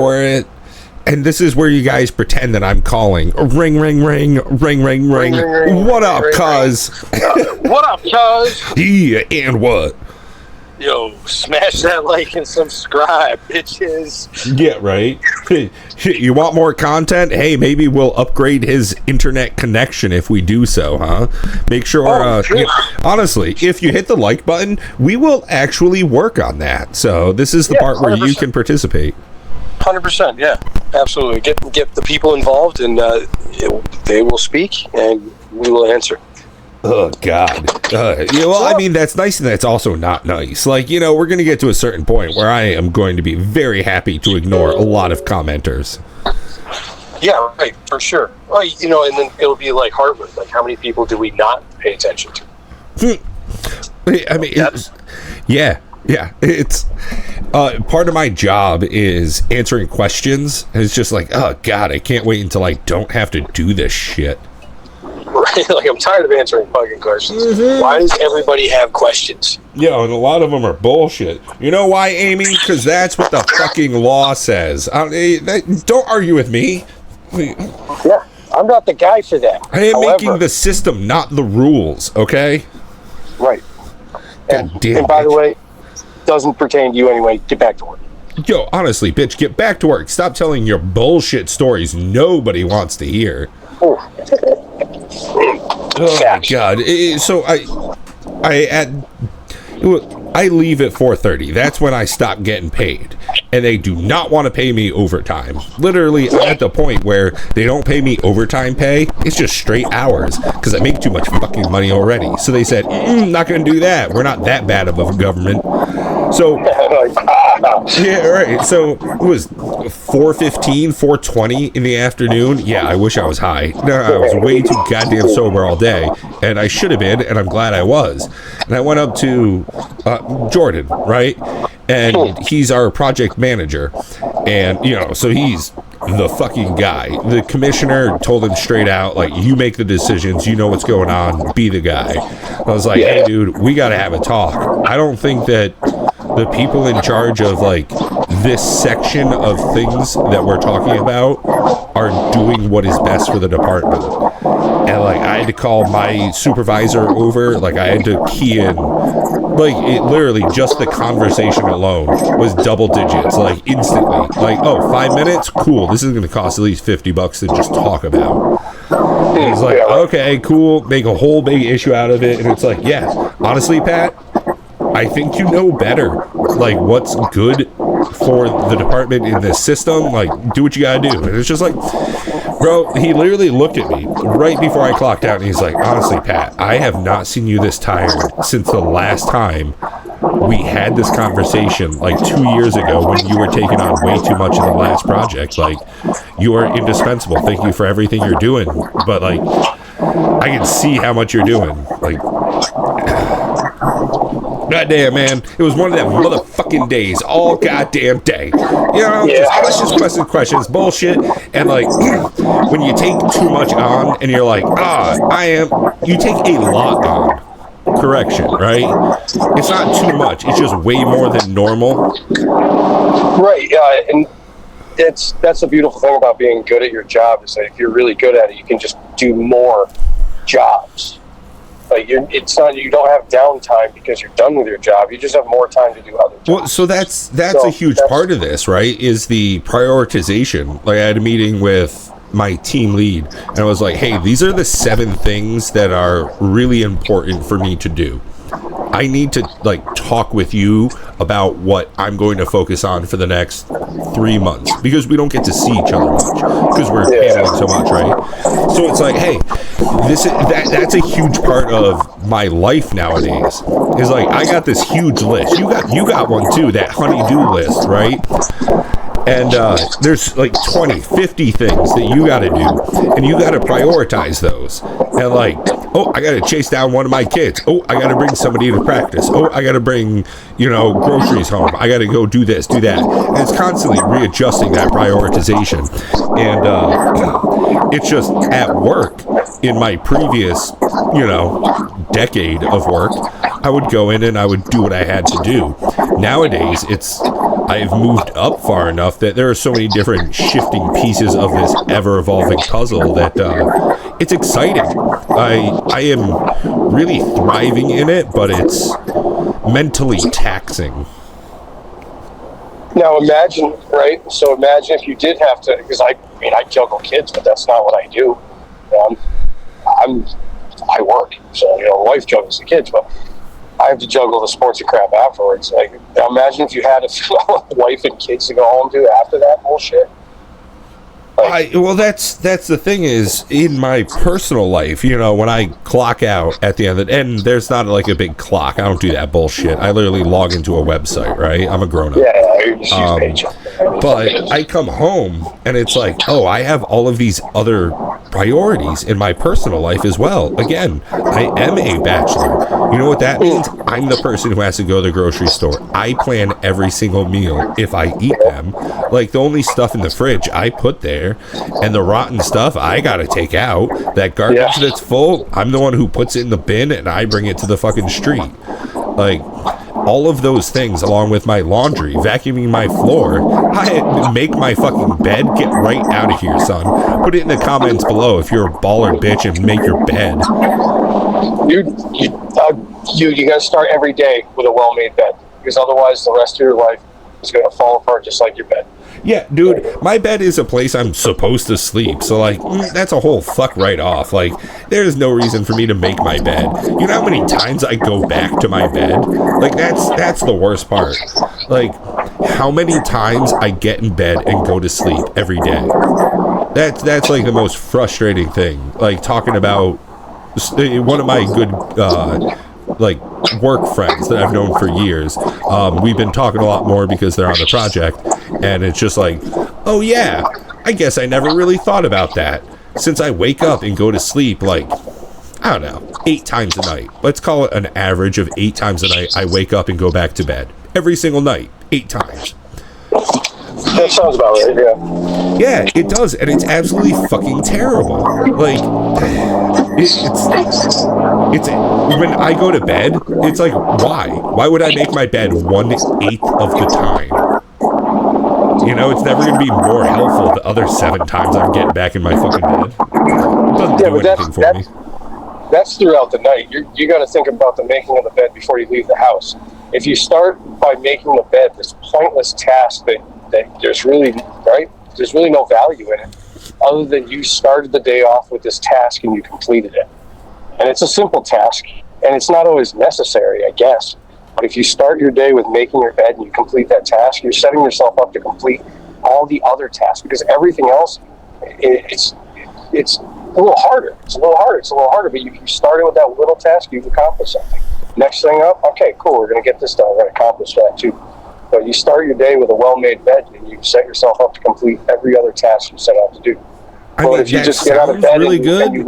for it. And this is where you guys pretend that I'm calling. Ring, ring, ring, ring, ring, ring. What up, cuz? What up, cuz? Yeah, and what? Yo, smash that like and subscribe, bitches. Yeah, right. You want more content? Hey, maybe we'll upgrade his internet connection if we do so, huh? Make sure, honestly, if you hit the like button, we will actually work on that. So this is the part where 100%. You can participate. 100%, yeah, absolutely. Get the people involved, and they will speak, and we will answer. Oh, God. I mean, that's nice, and that's also not nice. Like, we're going to get to a certain point where I am going to be very happy to ignore a lot of commenters. Yeah, right, for sure. Well, and then it'll be like Hartwood. Like, how many people do we not pay attention to? I mean, yeah. It's part of my job is answering questions. And it's just like, oh, God, I can't wait until I don't have to do this shit. Right, like I'm tired of answering fucking questions. Mm-hmm. Why does everybody have questions? Yeah, and a lot of them are bullshit. You know why, Amy? Because that's what the fucking law says. Don't argue with me. Yeah, I'm not the guy for that. I am making the system, not the rules, okay? Right. And by the way, doesn't pertain to you anyway. Get back to work. Yo, honestly, bitch, get back to work. Stop telling your bullshit stories nobody wants to hear. Oh my God! So I leave at 4:30. That's when I stop getting paid, and they do not want to pay me overtime. Literally, I'm at the point where they don't pay me overtime pay. It's just straight hours because I make too much fucking money already. So they said, not going to do that. We're not that bad of a government. So yeah, right. So it was 4:15, 4:20 in the afternoon. Yeah, I wish I was high. No, I was way too goddamn sober all day, and I should have been, and I'm glad I was. And I went up to Jordan, right? And he's our project manager, and so he's the fucking guy. The commissioner told him straight out, like, you make the decisions, you know what's going on, be the guy. I was like, hey, dude, we got to have a talk. I don't think that the people in charge of, like, this section of things that we're talking about are doing what is best for the department. And, like, I had to call my supervisor over, like, I had to key in, like, it literally, just the conversation alone was double digits, like, instantly. Like, 5 minutes? Cool, this is going to cost at least $50 to just talk about. And he's like, okay, cool, make a whole big issue out of it. And it's like, yeah, honestly, Pat, I think you know better, like, what's good for the department in this system. Like, do what you gotta do. And it's just like, bro, he literally looked at me right before I clocked out, and he's like, honestly, Pat, I have not seen you this tired since the last time we had this conversation, like 2 years ago, when you were taking on way too much in the last project. Like, you are indispensable. Thank you for everything you're doing. But, like, I can see how much you're doing. Like, goddamn, man. It was one of them motherfucking days. All goddamn day. Just questions, bullshit. And, like, when you take too much on and you're like, you take a lot on. Correction, right? It's not too much. It's just way more than normal. Right, and that's the beautiful thing about being good at your job, is that if you're really good at it, you can just do more jobs. Like, you don't have downtime because you're done with your job. You just have more time to do other jobs. Well, so that's a huge part of this, right? Is the prioritization. Like, I had a meeting with my team lead, and I was like, hey, these are the 7 things that are really important for me to do. I need to, like, talk with you about what I'm going to focus on for the next 3 months, because we don't get to see each other much because we're handling so much, right? So it's like, hey, that's a huge part of my life nowadays. Is like, I got this huge list. You got one too, that honey-do list, right? And there's like 20, 50 things that you got to do, and you got to prioritize those. And like, I got to chase down one of my kids. I got to bring somebody to practice. I got to bring, groceries home. I got to go do this, do that. And it's constantly readjusting that prioritization. And it's just at work, in my previous, decade of work, I would go in and I would do what I had to do. Nowadays, I've moved up far enough that there are so many different shifting pieces of this ever-evolving puzzle that it's exciting. I am really thriving in it, but it's mentally taxing. Now imagine, right? So imagine if you did have to, because I juggle kids, but that's not what I do. I work, so my wife juggles the kids, but I have to juggle the sports and crap afterwards. Like, now imagine if you had a wife and kids to go home to after that bullshit. Well, that's the thing is, in my personal life, when I clock out at the end of the, and there's not like a big clock. I don't do that bullshit. I literally log into a website, right? I'm a grown-up. But I come home and it's like, oh, I have all of these other priorities in my personal life as well. Again, I am a bachelor. You know what that means? I'm the person who has to go to the grocery store. I plan every single meal if I eat them. Like, the only stuff in the fridge I put there, and the rotten stuff I gotta take out. That garbage that's full, I'm the one who puts it in the bin and I bring it to the fucking street. Like, all of those things, along with my laundry, vacuuming my floor, I make my fucking bed. Get right out of here, son. Put it in the comments below if you're a baller bitch and make your bed. You gotta start every day with a well-made bed, because otherwise the rest of your life is gonna fall apart just like your bed. Yeah, dude, my bed is a place I'm supposed to sleep, so, like, that's a whole fuck right off. Like, there's no reason for me to make my bed. You know how many times I go back to my bed? Like, that's the worst part. Like, how many times I get in bed and go to sleep every day. That's like, the most frustrating thing. Like, talking about one of my good, work friends that I've known for years. We've been talking a lot more because they're on the project, and it's just like, oh yeah, I guess I never really thought about that. Since I wake up and go to sleep, like, I don't know, 8 times a night. Let's call it an average of 8 times a night I wake up and go back to bed. Every single night, 8 times. That sounds about right, yeah. Yeah, it does, and it's absolutely fucking terrible. Like, it's when I go to bed, it's like, why? Why would I make my bed 1/8 of the time? It's never going to be more helpful the other 7 times I'm getting back in my fucking bed. It doesn't do anything for me. That's throughout the night. You got to think about the making of the bed before you leave the house. If you start by making the bed this pointless task that there's really no value in it, other than you started the day off with this task and you completed it. And it's a simple task, and it's not always necessary, I guess. But if you start your day with making your bed and you complete that task, you're setting yourself up to complete all the other tasks, because everything else, it's a little harder. It's a little harder, but you started with that little task, you've accomplished something. Next thing up, okay, cool, we're going to get this done, we're going to accomplish that too. But you start your day with a well-made bed, and you set yourself up to complete every other task you set out to do. If you just get out of bed really good,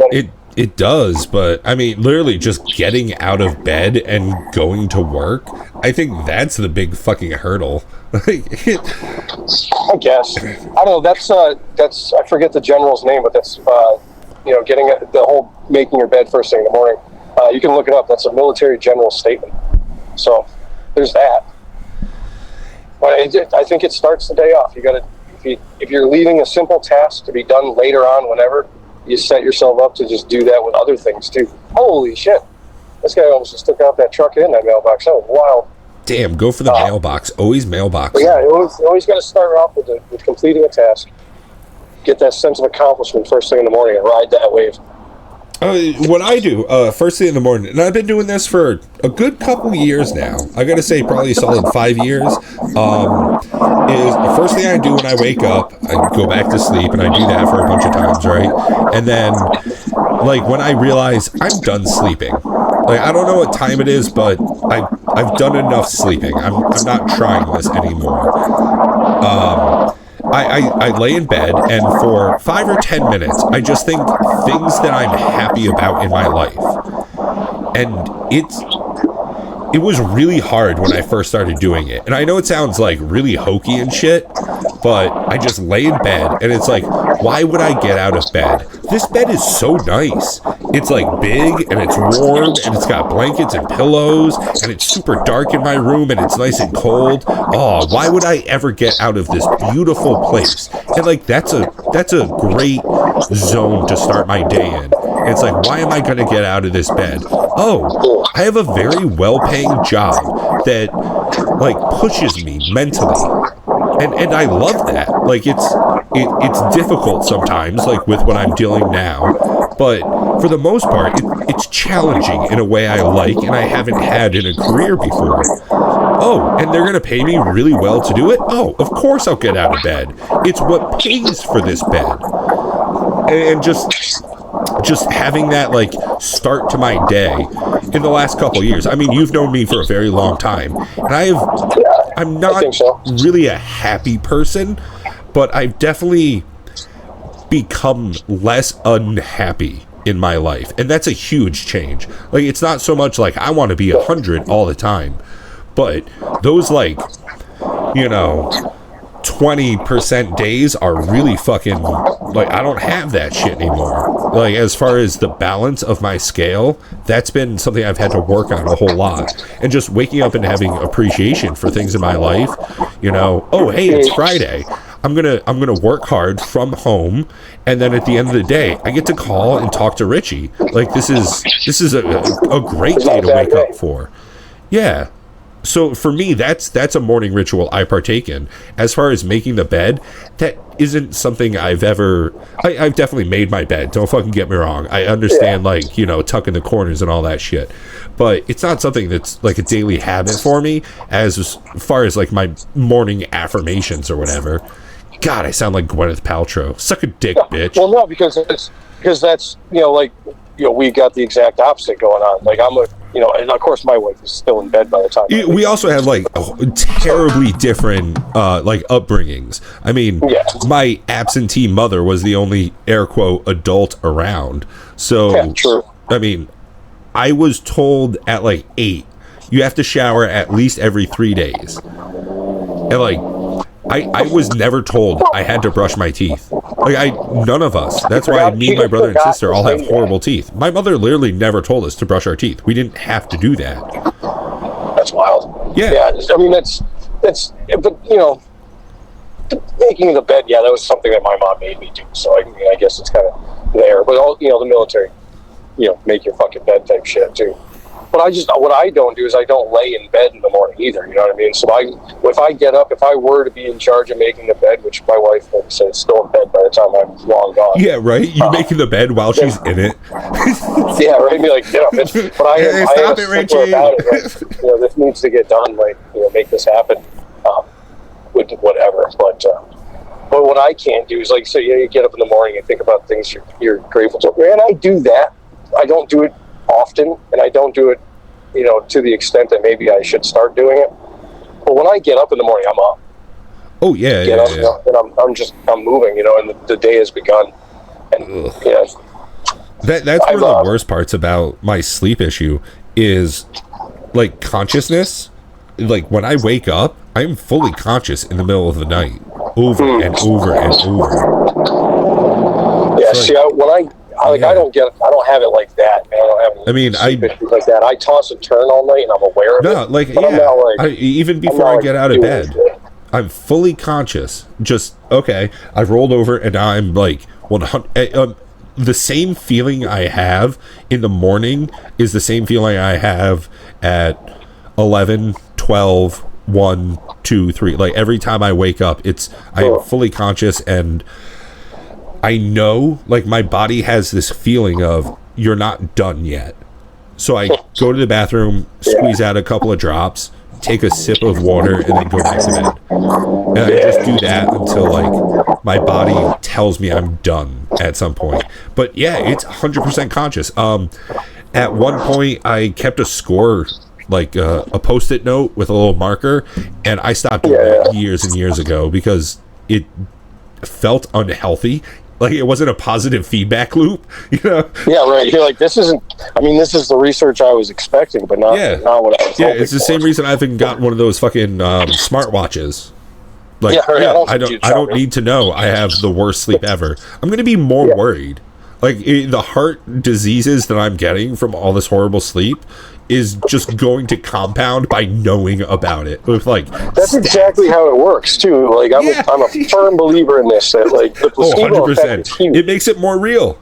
it does, but I mean, literally just getting out of bed and going to work, I think that's the big fucking hurdle. I guess. I don't know, that's I forget the general's name, but that's getting the whole making your bed first thing in the morning. You can look it up. That's a military general statement. So there's that. But I think it starts the day off. You got to, if you're leaving a simple task to be done later on, whenever, you set yourself up to just do that with other things too. Holy shit! This guy almost just took out that truck in that mailbox. That was wild. Damn, go for the mailbox. Always mailbox. Yeah, you always got to start off with completing a task. Get that sense of accomplishment first thing in the morning and ride that wave. What I do first thing in the morning, and I've been doing this for a good couple years now, I gotta say probably a solid 5 years, is the first thing I do when I wake up, I go back to sleep, and I do that for a bunch of times, right? And then, like, when I realize I'm done sleeping, like, I don't know what time it is, but I've done enough sleeping. I'm not trying this anymore. I lay in bed, and for 5 or 10 minutes, I just think things that I'm happy about in my life. And it was really hard when I first started doing it. And I know it sounds like really hokey and shit, but I just lay in bed, and it's like, why would I get out of bed? This bed is so nice. It's like big, and it's warm, and it's got blankets and pillows, and it's super dark in my room, and it's nice and cold. Oh, why would I ever get out of this beautiful place? And like, that's a great zone to start my day in. And it's like, why am I going to get out of this bed? Oh, I have a very well-paying job that like pushes me mentally. And I love that. Like, it's difficult sometimes, like with what I'm dealing now, but for the most part, it's challenging in a way I like and I haven't had in a career before. Oh, and they're gonna pay me really well to do it? Oh, of course I'll get out of bed. It's what pays for this bed. And just having that like start to my day in the last couple of years. I mean, you've known me for a very long time, and I'm not really a happy person, but I've definitely become less unhappy in my life, and that's a huge change. Like, it's not so much like I want to be 100 all the time, but those, like, 20% days are really fucking, like, I don't have that shit anymore. Like, as far as the balance of my scale, that's been something I've had to work on a whole lot. And just waking up and having appreciation for things in my life, oh, hey, it's Friday. I'm gonna work hard from home, and then at the end of the day, I get to call and talk to Richie. Like, this is a great day to wake up for. Yeah. So for me, that's a morning ritual I partake in. As far as making the bed, that isn't something I've definitely made my bed. Don't fucking get me wrong. I understand, like, tucking the corners and all that shit. But it's not something that's like a daily habit for me as far as like my morning affirmations or whatever. God, I sound like Gwyneth Paltrow. Suck a dick, bitch. Well, no, because that's, we got the exact opposite going on. Like, and of course my wife is still in bed by the time. We also have like terribly different like upbringings. I mean, my absentee mother was the only air quote adult around. So, true. I mean, I was told at like 8, you have to shower at least every 3 days. And like, I was never told I had to brush my teeth. Like, none of us. That's why me and my brother and sister all have horrible teeth. My mother literally never told us to brush our teeth. We didn't have to do that. That's wild. Yeah. I mean, that's, but making the bed, that was something that my mom made me do. So I guess it's kind of there. But all, the military, make your fucking bed type shit too. But what I don't do is I don't lay in bed in the morning either, you know what I mean? So if I get up, if I were to be in charge of making the bed, which my wife, like I said, is still in bed by the time I'm long gone. Yeah, right? You making the bed while she's in it. Yeah, right? Be like, get up, bitch. But I am Richie. about it. Like, this needs to get done. Like, make this happen. With whatever. But what I can't do is, like, so you get up in the morning and think about things you're grateful to. And I do that. I don't do it often, and I don't do it, to the extent that maybe I should start doing it. But when I get up in the morning, I'm up. Oh yeah, and I'm moving, and the day has begun. And that's one of the worst parts about my sleep issue is like consciousness. Like, when I wake up, I'm fully conscious in the middle of the night, over and over and over. Yeah, so I don't have it like that, man. I like that. I toss and turn all night, and I'm aware of it. No, like, even before I get out of bed, I'm fully conscious. Just, okay, I've rolled over, and now I'm like 100. The same feeling I have in the morning is the same feeling I have at 11, 12, 1, 2, 3. Like, every time I wake up, I am fully conscious, and I know, like, my body has this feeling of, you're not done yet. So I go to the bathroom, squeeze out a couple of drops, take a sip of water, and then go back to bed. And I just do that until, like, my body tells me I'm done at some point. But yeah, it's 100% conscious. At one point, I kept a score, like a Post-it note with a little marker, and I stopped doing that years and years ago because it felt unhealthy. Like, it wasn't a positive feedback loop, Yeah, right. You're like, this is the research I was expecting, but not what I was hoping it's the same reason I haven't gotten one of those fucking smartwatches. Like, I think don't need to know I have the worst sleep ever. I'm going to be more worried. Like, the heart diseases that I'm getting from all this horrible sleep is just going to compound by knowing about it. With like, that's exactly how it works too. Like, I'm a firm believer in this. That like the placebo effect is huge. It makes it more real.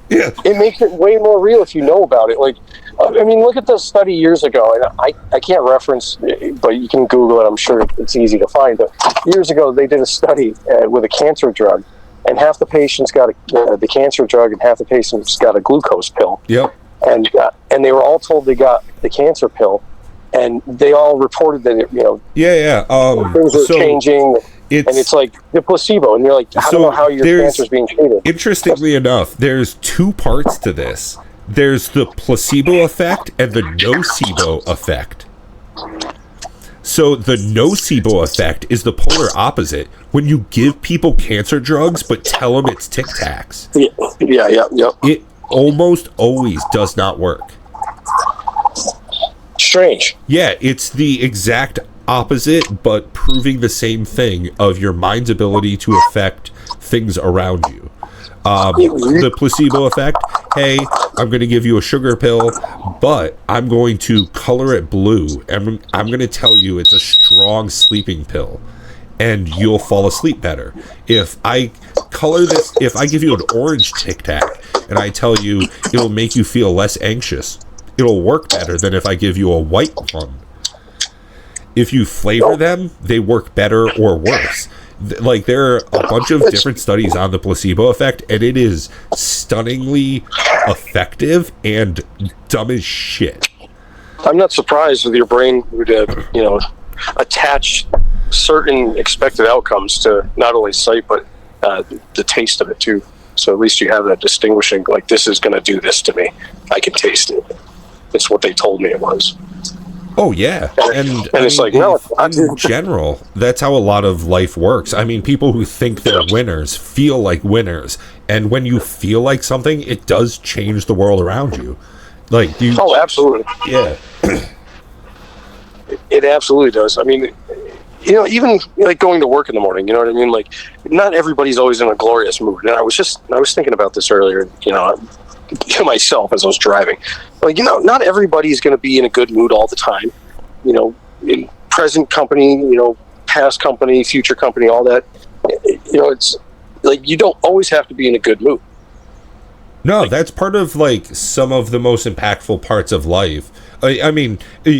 Yeah, it makes it way more real if you know about it. Like, I mean, look at the study years ago, and I can't reference, but you can Google it. I'm sure it's easy to find. But years ago, they did a study with a cancer drug, and half the patients got the cancer drug, and half the patients got a glucose pill. Yep. And they were all told they got the cancer pill, and they all reported that things were changing. And it's like the placebo, and you're like, I don't know how your cancer's being treated. Interestingly enough, there's two parts to this. There's the placebo effect and the nocebo effect. So the nocebo effect is the polar opposite. When you give people cancer drugs but tell them it's Tic Tacs. Yeah. It almost always does not work. Strange. Yeah, it's the exact opposite, but proving the same thing of your mind's ability to affect things around you. The placebo effect, hey, I'm going to give you a sugar pill, but I'm going to color it blue, and I'm going to tell you it's a strong sleeping pill, and you'll fall asleep better. If I give you an orange Tic Tac, and I tell you it'll make you feel less anxious, it'll work better than if I give you a white one. If you flavor them, they work better or worse. Like, there are a bunch of different studies on the placebo effect, and it is stunningly effective and dumb as shit. I'm not surprised with your brain would, attach certain expected outcomes to not only sight, but the taste of it, too. So at least you have that distinguishing, like, this is going to do this to me. I can taste it. It's what they told me it was. Oh, yeah. And it's like, no, in general, that's how a lot of life works. I mean, people who think they're winners feel like winners. And when you feel like something, it does change the world around you. Like, oh, absolutely. Yeah. It absolutely does. I mean, even like going to work in the morning, you know what I mean? Like, not everybody's always in a glorious mood. And I was thinking about this earlier, to myself as I was driving. Like, not everybody's going to be in a good mood all the time. In present company, past company, future company, all that. It's like you don't always have to be in a good mood. No, that's part of like some of the most impactful parts of life. I mean,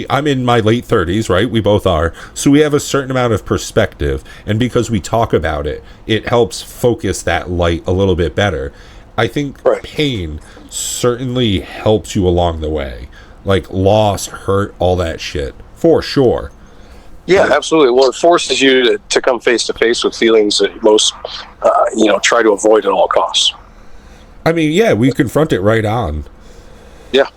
I'm in my late 30s, right? We both are. So we have a certain amount of perspective. And because we talk about it, it helps focus that light a little bit better. I think pain certainly helps you along the way. Like loss, hurt, all that shit. For sure. Yeah, absolutely. Well, it forces you to come face to face with feelings that most, try to avoid at all costs. I mean, yeah, we confront it right on. Yeah.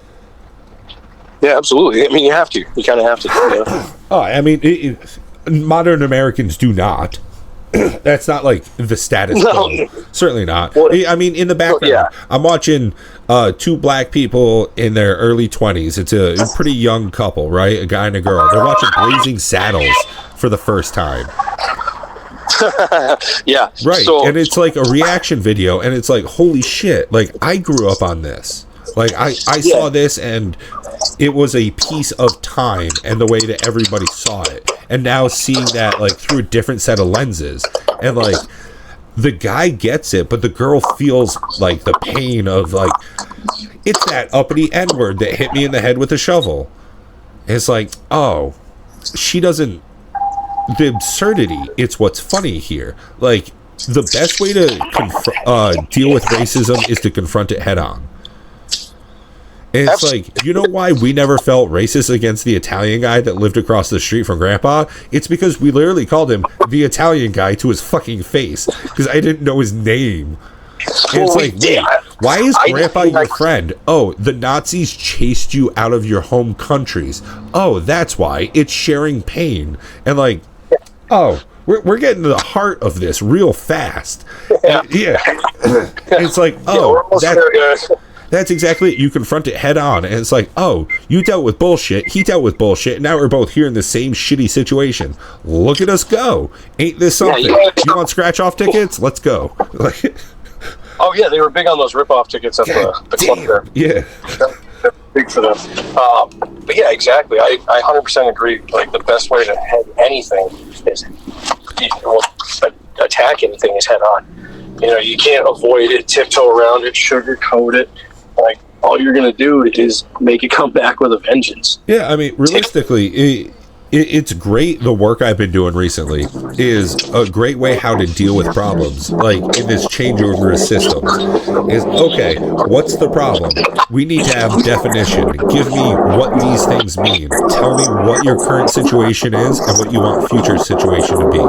Yeah, absolutely. I mean, you have to. You kind of have to. Oh, I mean, modern Americans do not. That's not like the status quo. Certainly not. Well, I mean, in the background, I'm watching two black people in their early 20s. It's a pretty young couple, right? A guy and a girl. They're watching Blazing Saddles for the first time. Yeah. Right. And it's like a reaction video, and it's like, holy shit. Like, I grew up on this. Like, I saw this, and it was a piece of time and the way that everybody saw it. And now seeing that, like, through a different set of lenses. And, like, the guy gets it, but the girl feels, like, the pain of, like, it's that uppity N-word that hit me in the head with a shovel. And it's like, oh, she doesn't... The absurdity, it's what's funny here. Like, the best way to deal with racism is to confront it head on. And it's like, you know why we never felt racist against the Italian guy that lived across the street from Grandpa? It's because we literally called him the Italian guy to his fucking face because I didn't know his name. And it's like, wait, why is Grandpa your friend? Oh, the Nazis chased you out of your home countries. Oh, that's why. It's sharing pain. And like, oh, we're getting to the heart of this real fast. Yeah. It's like, oh, That's exactly it. You confront it head on, and it's like, oh, you dealt with bullshit, he dealt with bullshit, and now we're both here in the same shitty situation. Look at us go. Ain't this something? You want scratch-off tickets? Let's go. Oh, yeah, they were big on those rip-off tickets at the club there. Yeah. They're big for them. But, yeah, exactly. I 100% agree. Like, the best way to head anything is, attack anything is head on. You know, you can't avoid it, tiptoe around it, sugarcoat it. Like, all you're going to do is make it come back with a vengeance. Yeah, I mean, realistically, it's great. The work I've been doing recently is a great way how to deal with problems. Like, in this changeover of systems, is, okay, what's the problem? We need to have definition. Give me what these things mean. Tell me what your current situation is and what you want future situation to be.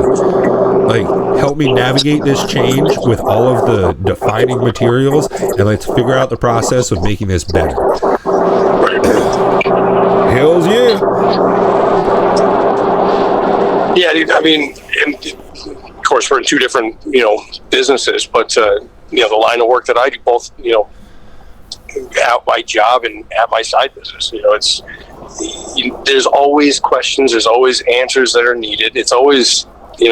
Like, help me navigate this change with all of the defining materials, and let's figure out the process of making this better. Hells yeah. Yeah, dude, I mean, of course, we're in two different, businesses, but, the line of work that I do, both, at my job and at my side business, there's always questions, there's always answers that are needed. It's always, I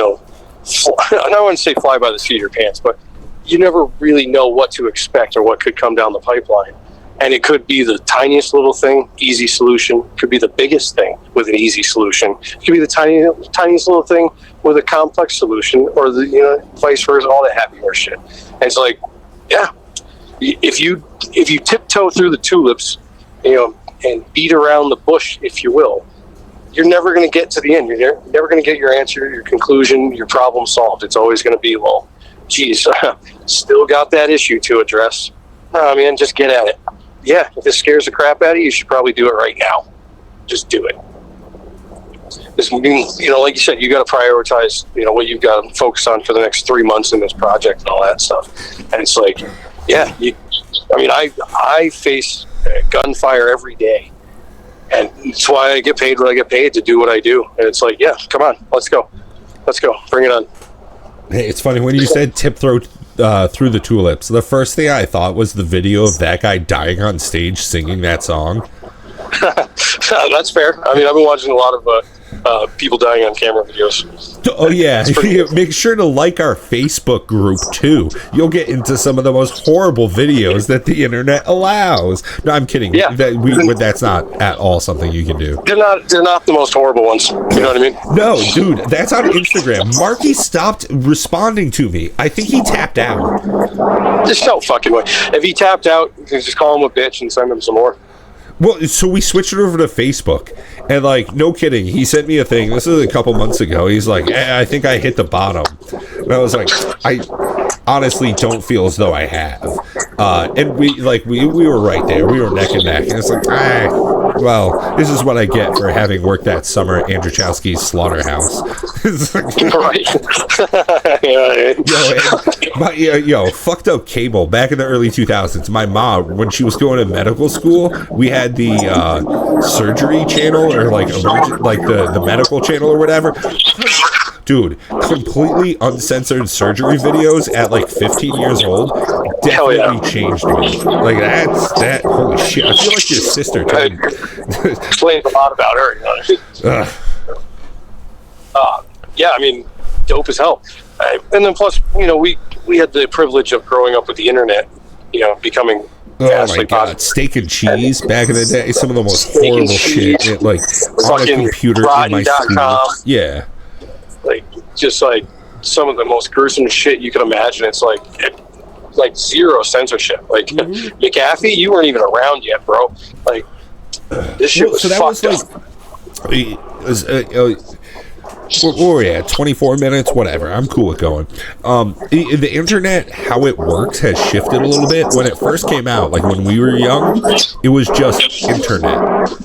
don't want to say fly by the seat of your pants, but you never really know what to expect or what could come down the pipeline. And it could be the tiniest little thing, easy solution. It could be the biggest thing with an easy solution. It could be the tiniest little thing with a complex solution, or the vice versa, all that happy horse shit. And it's like, yeah, if you tiptoe through the tulips, and beat around the bush, if you will, you're never going to get to the end. You're never going to get your answer, your conclusion, your problem solved. It's always going to be, well, geez, still got that issue to address. No, man, just get at it. Yeah, if this scares the crap out of you, you should probably do it right now. Just do it. Like you said, you got to prioritize, what you've got to focus on for the next 3 months in this project and all that stuff. And it's like, yeah, I face gunfire every day. And that's why I get paid what I get paid to do what I do. And it's like, yeah, come on, let's go. Bring it on. Hey, it's funny when you said through the tulips. The first thing I thought was the video of that guy dying on stage singing that song. That's fair. I mean, I've been watching a lot of people dying on camera videos. Oh yeah, make sure to like our Facebook group too. You'll get into some of the most horrible videos that the internet allows. No, I'm kidding. Yeah, that's not at all something you can do. They're not the most horrible ones. You know what I mean? No, dude, that's on Instagram. Marky stopped responding to me. I think he tapped out. There's no fucking way. If he tapped out, just call him a bitch and send him some more. Well, so we switched it over to Facebook, and no kidding, he sent me a thing. This is a couple months ago. He's like, I think I hit the bottom. And I was like, I honestly don't feel as though I have. And we were right there. We were neck and neck. And it's like, well, this is what I get for having worked that summer at Andrzejowski's slaughterhouse. Right. Fucked up cable back in the early 2000s. My mom, when she was going to medical school, we had the surgery channel, or the medical channel or whatever. Dude, completely uncensored surgery videos at 15 years old definitely changed me. That holy shit. I feel like your sister explains a lot about her. Yeah, I mean, dope as hell. And then plus, we had the privilege of growing up with the internet, becoming oh my god, steak and cheese back in the day, some of the most horrible shit on a computer in my school. Yeah. Just some of the most gruesome shit you can imagine. It's like zero censorship. McAfee, you weren't even around yet, bro. This shit was fucked up. Where were we at? 24 minutes? Whatever. I'm cool with going. The internet, how it works, has shifted a little bit. When it first came out, when we were young, it was just internet.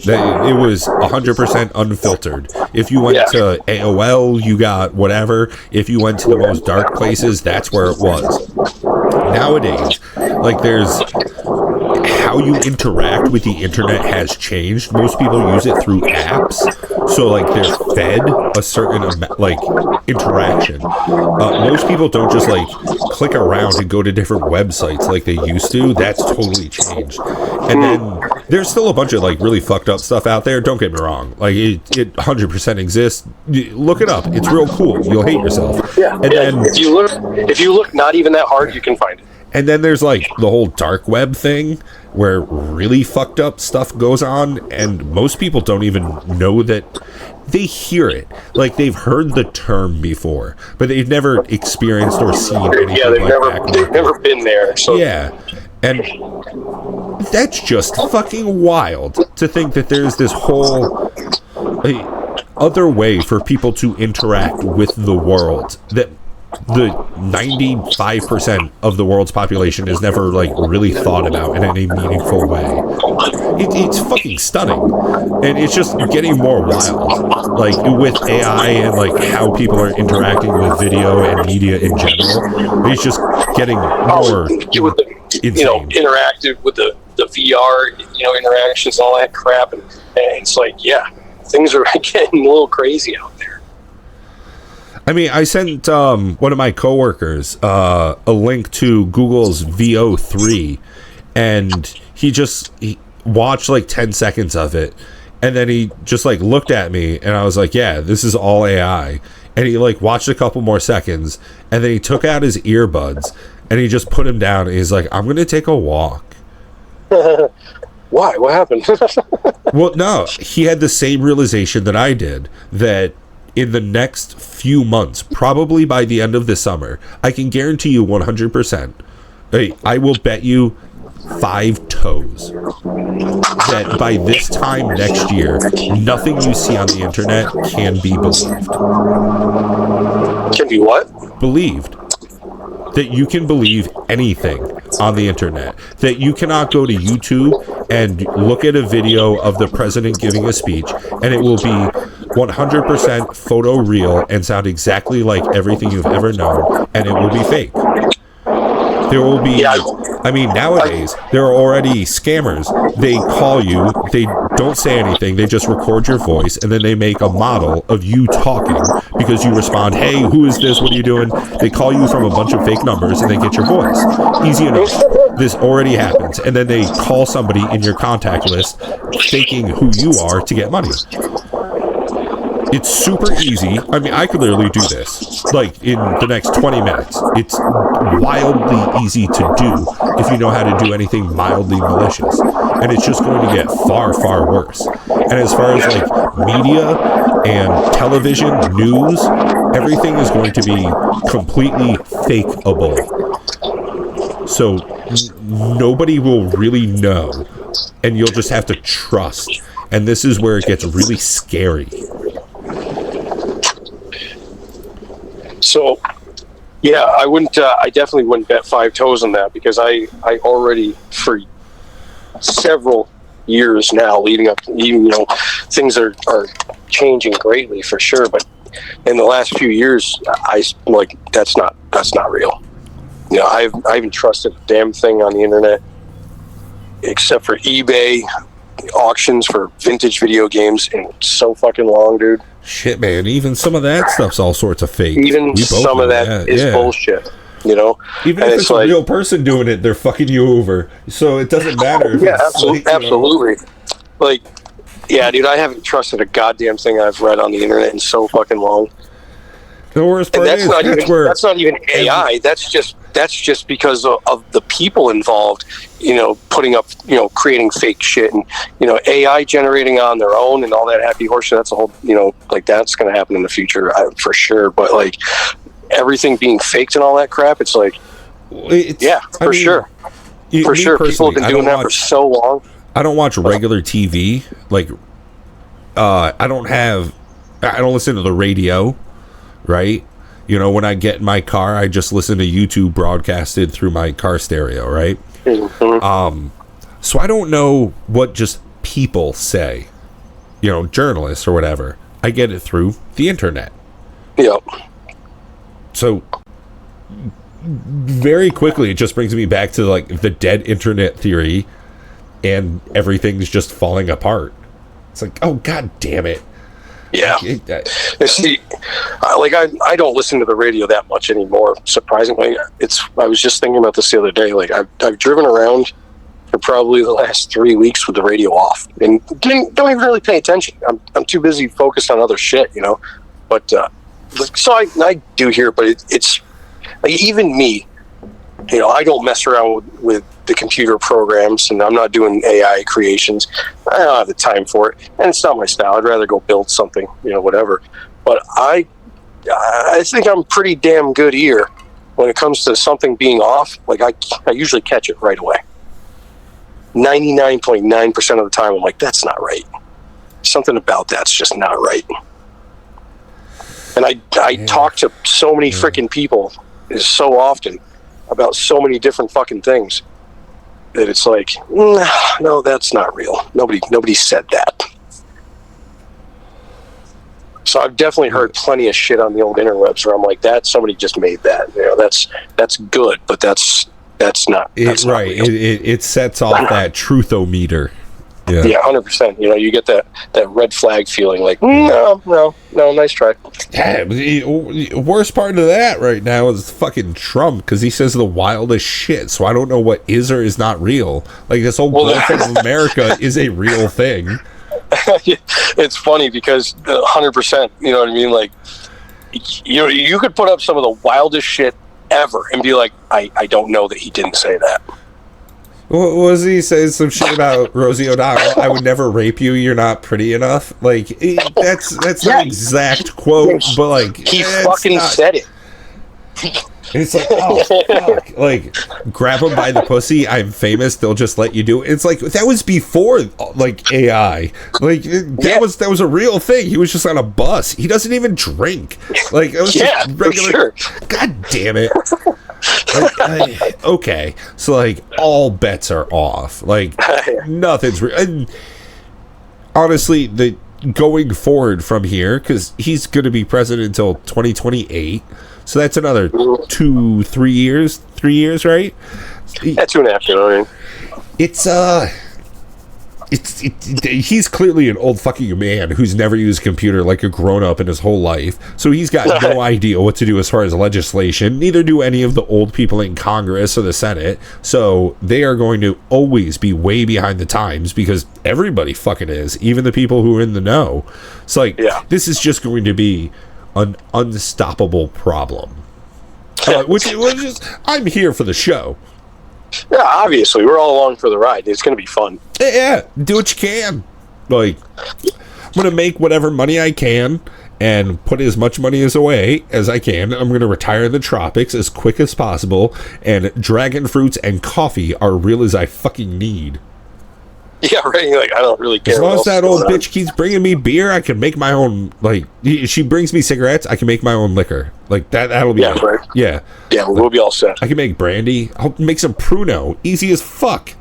It was 100% unfiltered. If you went to AOL, you got whatever. If you went to the most dark places, that's where it was. Nowadays, there's how you interact with the internet has changed. Most people use it through apps. So like they're fed a certain like interaction. Most people don't just like click around and go to different websites like they used to. That's totally changed. And then there's still a bunch of like really fucked up stuff out there. Don't get me wrong. Like it 100% exists. Look it up. It's real cool. You'll hate yourself. Yeah. And then if you look not even that hard, you can find it. And then there's like the whole dark web thing where really fucked up stuff goes on, and most people don't even know that. They hear it, like they've heard the term before, but they've never experienced or seen anything. Yeah, they've never been there. So yeah, and that's just fucking wild to think that there's this whole other way for people to interact with the world that the 95% of the world's population is never like really thought about in any meaningful way. It's fucking stunning, and it's just getting more wild. Like with AI and like how people are interacting with video and media in general, it's just getting more insane. Interactive with the VR, interactions and all that crap, and it's like, yeah, things are getting a little crazy out there. I mean, I sent one of my coworkers a link to Google's VO3, and he watched like 10 seconds of it, and then he just like looked at me, and I was like, yeah, this is all AI. And he like watched a couple more seconds, and then he took out his earbuds, and he just put them down, and he's like, I'm going to take a walk. Why? What happened? Well, no, he had the same realization that I did, that in the next few months, probably by the end of the summer, I can guarantee you 100%, I will bet you 5 toes that by this time next year, nothing you see on the internet can be believed. Can be what? Believed. That you can believe anything on the internet. That you cannot go to YouTube and look at a video of the president giving a speech, and it will be 100% photo real and sound exactly like everything you've ever known, and it will be fake. There will be, I mean, nowadays, there are already scammers. They call you, they don't say anything, they just record your voice, and then they make a model of you talking because you respond, hey, who is this, what are you doing? They call you from a bunch of fake numbers, and they get your voice. Easy enough. This already happens. And then they call somebody in your contact list, faking who you are to get money. It's super easy. I mean, I could literally do this, like, in the next 20 minutes. It's wildly easy to do if you know how to do anything mildly malicious. And it's just going to get far, far worse. And as far as, like, media and television, news, everything is going to be completely fakeable. So nobody will really know, and you'll just have to trust. And this is where it gets really scary. So, yeah, I definitely wouldn't bet 5 toes on that, because I already, for several years now leading up, even, things are changing greatly for sure. But in the last few years, that's not real. I haven't trusted a damn thing on the internet except for eBay auctions for vintage video games in so fucking long, dude. Shit, man, even some of that stuff's all sorts of fake. Even some of that is bullshit, Even if it's a real person doing it, they're fucking you over. So it doesn't matter. If absolutely. Like, yeah, dude, I haven't trusted a goddamn thing I've read on the internet in so fucking long. The worst part is that's not even AI. That's just because of the people involved, putting up, creating fake shit, and AI generating on their own and all that happy horseshit. That's a whole, that's going to happen in the future for sure. But like everything being faked and all that crap, it's like, for sure. People have been doing that for so long. I don't watch regular TV. Like, I don't listen to the radio. Right? When I get in my car, I just listen to YouTube broadcasted through my car stereo, right? Mm-hmm. So I don't know what just people say, journalists or whatever. I get it through the internet. Yep. So very quickly, it just brings me back to like the dead internet theory, and everything's just falling apart. It's like, oh, God damn it. Yeah. See, I don't listen to the radio that much anymore. Surprisingly, I was just thinking about this the other day. Like I've driven around for probably the last 3 weeks with the radio off, and don't even really pay attention. I'm too busy focused on other shit, you know. But so I do hear, but it's like, even me, you know, I don't mess around with the computer programs, and I'm not doing AI creations. I don't have the time for it, and it's not my style. I'd rather go build something, you know, whatever. But I think I'm pretty damn good ear when it comes to something being off. Like I usually catch it right away. 99.9% of the time, I'm like, that's not right. Something about that's just not right. And I talk to so many freaking people so often about so many different fucking things that it's like, no, that's not real. Nobody said that. So I've definitely heard plenty of shit on the old interwebs where I'm like, that somebody just made that. You know, that's good, but that's not. That's right. Not real. It sets off that truthometer. Yeah, 100%. You know, you get that red flag feeling like, no, nice try. Yeah, the worst part of that right now is fucking Trump, because he says the wildest shit, so I don't know what is or is not real. Like, this whole bullshit of America is a real thing. It's funny because 100%, you know what I mean? Like, you could put up some of the wildest shit ever and be like, I don't know that he didn't say that. What was he saying? Some shit about Rosie O'Donnell? I would never rape you. You're not pretty enough. Like, that's not exact quote, but like he fucking said it. It's like, oh fuck! Like, grab him by the pussy. I'm famous. They'll just let you do it. It's like that was before like AI. Like that was a real thing. He was just on a bus. He doesn't even drink. Like it was just regular. Sure. God damn it. Like, okay, so like all bets are off. Like nothing's real. And honestly, the going forward from here, because he's going to be president until 2028, so that's another 3 years. 3 years, right? Yeah, 2.5. You know what I mean? He's clearly an old fucking man who's never used a computer like a grown-up in his whole life, so he's got no idea what to do as far as legislation. Neither do any of the old people in Congress or the Senate, so they are going to always be way behind the times because everybody fucking is, even the people who are in the know. It's like, this is just going to be an unstoppable problem, which is, I'm here for the show. Yeah, obviously, we're all along for the ride. It's going to be fun. Yeah, do what you can. Like, I'm going to make whatever money I can and put as much money away as I can. I'm going to retire in the tropics as quick as possible, and dragon fruits and coffee are real as I fucking need. Yeah, right. Like, I don't really care. As long as that old bitch keeps bringing me beer, I can make my own. Like, she brings me cigarettes, I can make my own liquor. Like that'll be it. Right. Yeah, we'll be all set. I can make brandy. I'll make some Pruno, easy as fuck.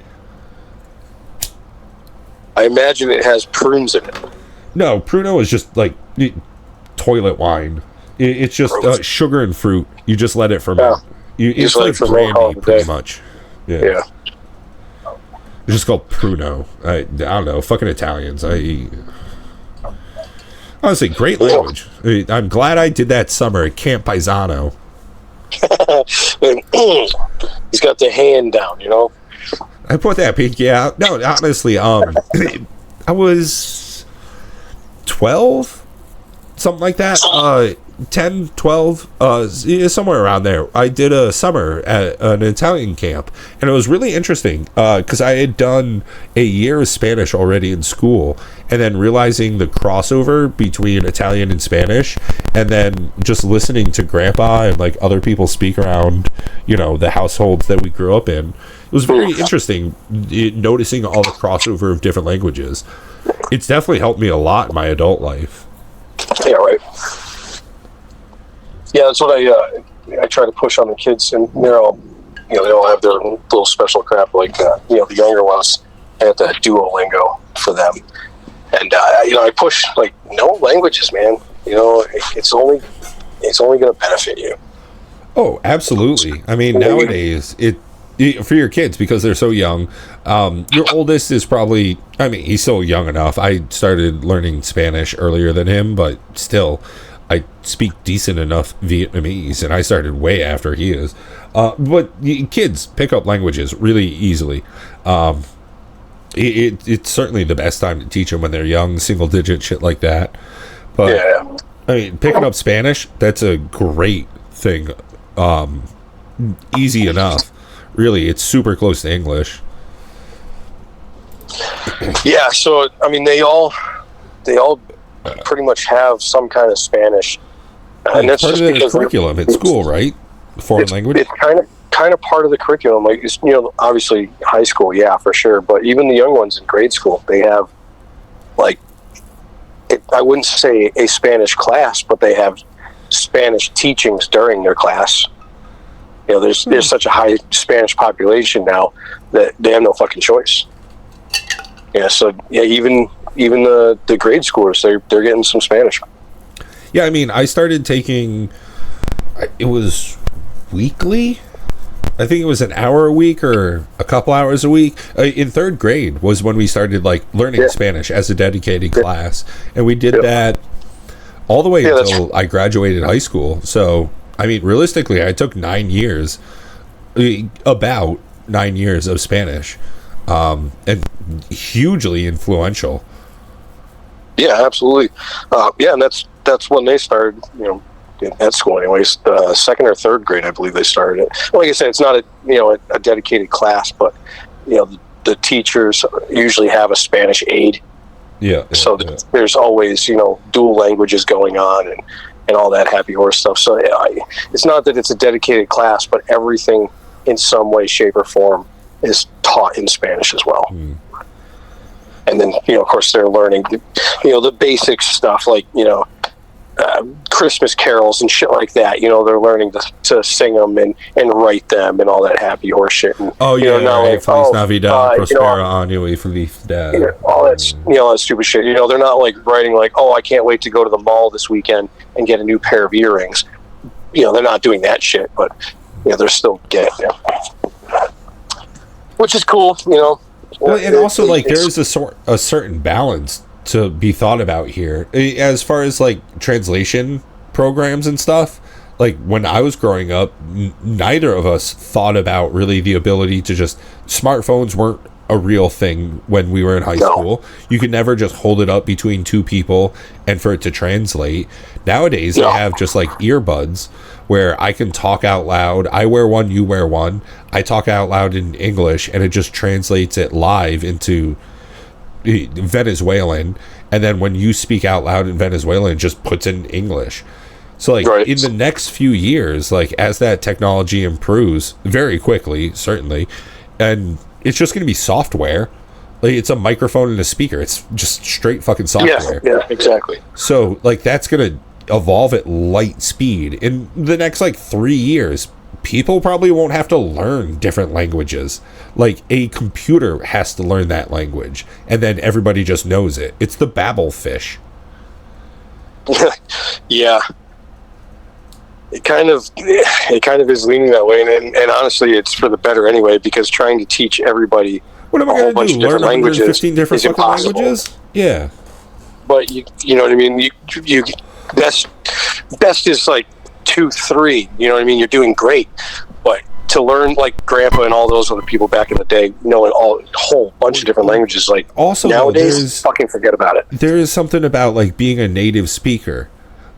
I imagine it has prunes in it. No, Pruno is just like toilet wine. It's just sugar and fruit. You just let it ferment. It's like brandy, pretty much. Yeah. It's just called Pruno. I don't know. Fucking Italians. Honestly, great language. I'm glad I did that summer at Camp Paisano. He's got the hand down, you know? I put that pinky out. No, honestly, I was 12? Something like that. 10, 12, somewhere around there. I did a summer at an Italian camp, and it was really interesting because I had done a year of Spanish already in school, and then realizing the crossover between Italian and Spanish, and then just listening to Grandpa and like other people speak around, you know, the households that we grew up in. It was very interesting noticing all the crossover of different languages. It's definitely helped me a lot in my adult life. Yeah, right. Yeah, that's what I try to push on the kids, and they're all, you know, they all have their little special crap. Like, you know, the younger ones, I have the Duolingo for them, and you know, I push like no languages, man. You know, it's only going to benefit you. Oh, absolutely. I mean, nowadays for your kids, because they're so young. Your oldest is probably, I mean, he's still young enough. I started learning Spanish earlier than him, but still, I speak decent enough Vietnamese, and I started way after he is. But kids pick up languages really easily. It's certainly the best time to teach them when they're young, single digit shit like that. But Yeah. I mean, picking up Spanish, that's a great thing. Easy enough. Really, it's super close to English. Yeah, so I mean, they all pretty much have some kind of Spanish, and that's part just of the because curriculum at school, right? Foreign language. It's kind of part of the curriculum. Like, obviously high school, yeah, for sure. But even the young ones in grade school, they have like, I wouldn't say a Spanish class, but they have Spanish teachings during their class. There's such a high Spanish population now that they have no fucking choice. Yeah, so yeah, even the grade schoolers, they're getting some Spanish. Yeah, I mean, I started taking, it was weekly. I think it was an hour a week or a couple hours a week. In third grade was when we started like learning Spanish as a dedicated class, and we did that all the way until I graduated high school. So I mean, realistically, I took 9 years, about 9 years of Spanish, and hugely influential. Yeah, absolutely. Yeah, and that's when they started, at school anyways. Second or third grade, I believe they started it. Like I said, it's not a dedicated class, but, the teachers usually have a Spanish aide. So there's always, dual languages going on and all that happy horse stuff. So it's not that it's a dedicated class, but everything in some way, shape, or form is taught in Spanish as well. And then, of course, they're learning, the basic stuff like, Christmas carols and shit like that. They're learning to sing them and write them and all that happy horse shit. And, Feliz Navidad, Prospera Año y Felicidad. All that stupid shit. They're not like writing like, oh, I can't wait to go to the mall this weekend and get a new pair of earrings. They're not doing that shit, but they're still getting it, which is cool. Well, and also like there's a certain balance to be thought about here as far as like translation programs and stuff. Like when I was growing up, neither of us thought about really the ability to just, smartphones weren't a real thing when we were in high school. You could never just hold it up between two people and for it to translate. Nowadays I have just like earbuds where I can talk out loud. I wear one, you wear one. I talk out loud in English and it just translates it live into Venezuelan, and then when you speak out loud in Venezuelan, it just puts in English. So like in the next few years, like as that technology improves very quickly, certainly, and it's just going to be software. Like it's a microphone and a speaker. It's just straight fucking software. Yeah, exactly. So like that's going to evolve at light speed. In the next like 3 years, people probably won't have to learn different languages. Like a computer has to learn that language, and then everybody just knows it. It's the Babel fish. Yeah. It kind of is leaning that way, and honestly, it's for the better anyway. Because trying to teach everybody what am I going to do? Learn 115 different fucking languages? Yeah. But you know what I mean. You best is like 2, 3. You know what I mean. You're doing great, but to learn like Grandpa and all those other people back in the day, knowing a whole bunch of different languages, like also nowadays, fucking forget about it. There is something about like being a native speaker.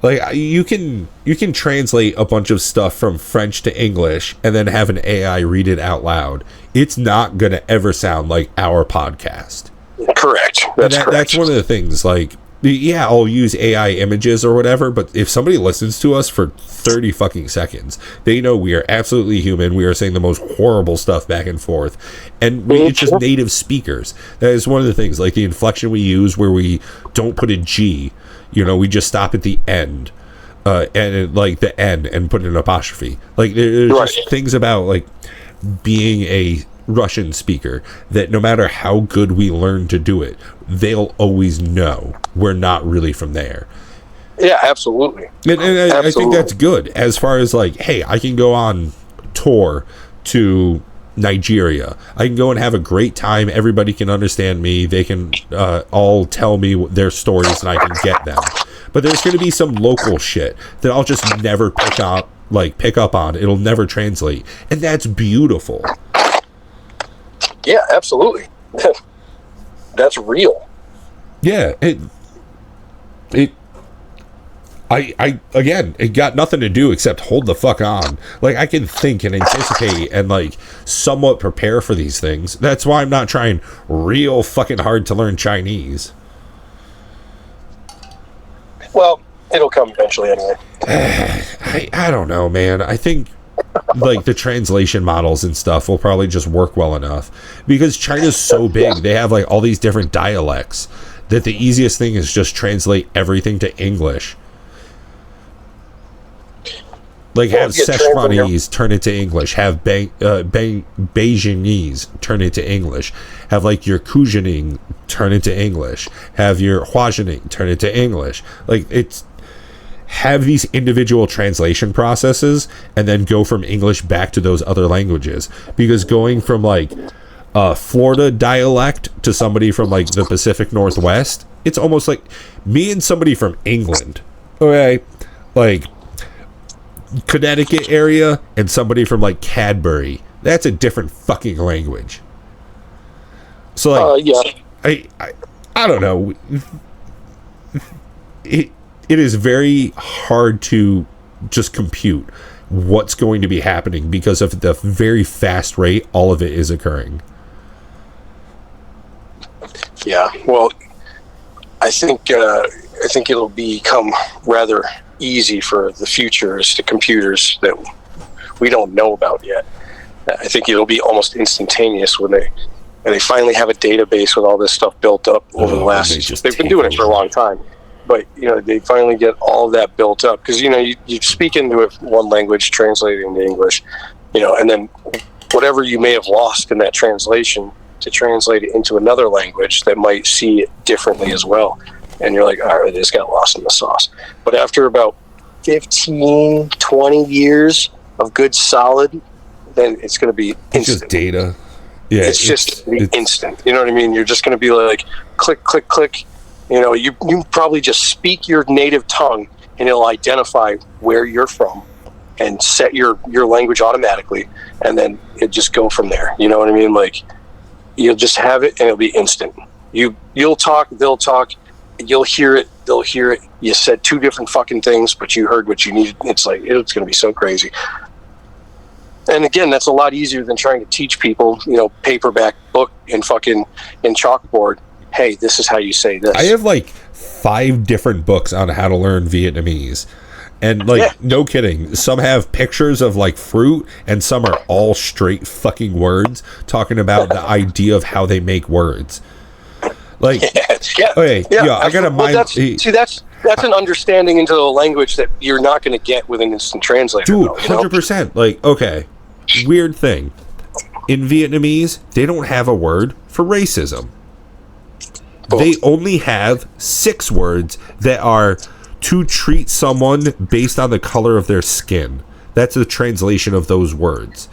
Like you can translate a bunch of stuff from French to English and then have an AI read it out loud. It's not gonna ever sound like our podcast. Correct. Correct. That's one of the things. Like, yeah, I'll use AI images or whatever, but if somebody listens to us for 30 fucking seconds, they know we are absolutely human. We are saying the most horrible stuff back and forth, and it's just native speakers. That is one of the things. Like the inflection we use, where we don't put a G. We just stop at the end, and like the N, and put an apostrophe. Like there's just things about like being a Russian speaker that no matter how good we learn to do it, they'll always know we're not really from there. Yeah, absolutely. And I think that's good as far as like, hey, I can go on tour to Nigeria. I can go and have a great time. Everybody can understand me. They can all tell me their stories, and I can get them. But there's going to be some local shit that I'll just never pick up on. It'll never translate, and that's beautiful. Yeah, absolutely. That's real. Yeah, it got nothing to do except hold the fuck on. Like, I can think and anticipate and, like, somewhat prepare for these things. That's why I'm not trying real fucking hard to learn Chinese. Well, it'll come eventually anyway. I don't know, man. I think, like, the translation models and stuff will probably just work well enough. Because China's so big, they have, like, all these different dialects that the easiest thing is just translate everything to English. Like, have Szechuanese turn it to English. Have Beijingese turn it to English. Have, like, your Kujining turn it to English. Have your Huajining turn it to English. Like, it's... Have these individual translation processes and then go from English back to those other languages. Because going from, like, Florida dialect to somebody from, like, the Pacific Northwest, it's almost like me and somebody from England. Okay? Like... Connecticut area and somebody from, like, Cadbury. That's a different fucking language. So, like, yeah. I don't know. It is very hard to just compute what's going to be happening because of the very fast rate all of it is occurring. Yeah, well, I think it'll become rather easy for the futures to computers that we don't know about yet. I think it'll be almost instantaneous when they finally have a database with all this stuff built up over the last. They've been doing it for a long time, but they finally get all of that built up because you speak into it one language, translating into English, and then whatever you may have lost in that translation to translate it into another language that might see it differently as well. And you're like, all right, this got lost in the sauce. But after about 15, 20 years of good solid, then it's going to be instant. It's just data. Yeah, it's just instant. You know what I mean? You're just going to be like, click, click, click. You probably just speak your native tongue, and it'll identify where you're from and set your language automatically, and then it just go from there. You know what I mean? Like, you'll just have it, and it'll be instant. You'll talk, they'll talk. You'll hear it, they'll hear it. You said two different fucking things, but you heard what you needed. It's like, it's going to be so crazy. And again, that's a lot easier than trying to teach people, paperback book and fucking in chalkboard. Hey, this is how you say this. I have like 5 different books on how to learn Vietnamese. And no kidding, some have pictures of like fruit and some are all straight fucking words talking about the idea of how they make words. Like, I got a mind. That's an understanding into the language that you're not going to get with an instant translator. Dude, 100%. Like, okay, weird thing. In Vietnamese, they don't have a word for racism. They only have 6 words that are to treat someone based on the color of their skin. That's the translation of those words.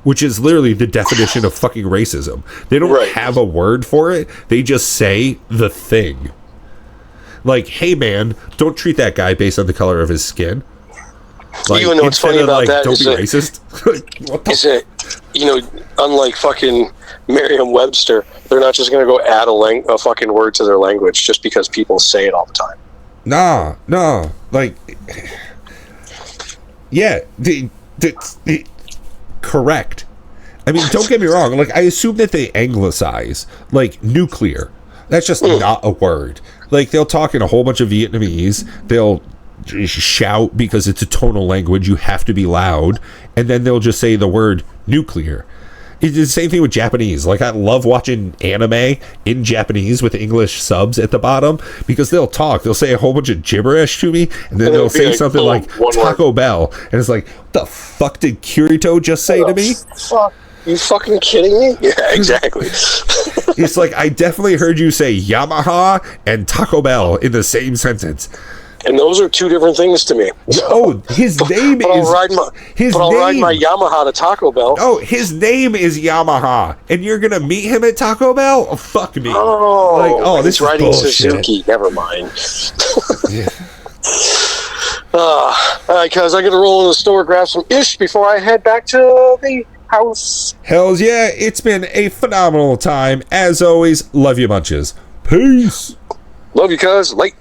Which is literally the definition of fucking racism. They don't have a word for it. They just say the thing. Like, hey man, don't treat that guy based on the color of his skin. Like, you know what's funny about that? Don't be racist. Is it, unlike fucking Merriam-Webster, they're not just going to go add a fucking word to their language just because people say it all the time. No. Like, yeah, correct. I mean, don't get me wrong. Like, I assume that they anglicize, like, nuclear. That's just not a word. Like, they'll talk in a whole bunch of Vietnamese. They'll shout because it's a tonal language. You have to be loud. And then they'll just say the word nuclear. It's the same thing with Japanese. Like, I love watching anime in Japanese with English subs at the bottom because they'll talk. They'll say a whole bunch of gibberish to me, and then they'll say something like Taco Bell. And it's like, what the fuck did Kirito just say to me? Fuck. You fucking kidding me? Yeah, exactly. It's like, I definitely heard you say Yamaha and Taco Bell in the same sentence. And those are two different things to me. Oh, his name but is... I'll ride my Yamaha to Taco Bell. Oh, his name is Yamaha, and you're going to meet him at Taco Bell? Oh, fuck me. Oh, this is riding bullshit. Suzuki. Never mind. All right, cuz I got to roll in the store, grab some ish before I head back to the house. Hells yeah, it's been a phenomenal time. As always, love you bunches. Peace. Love you, cuz. Late.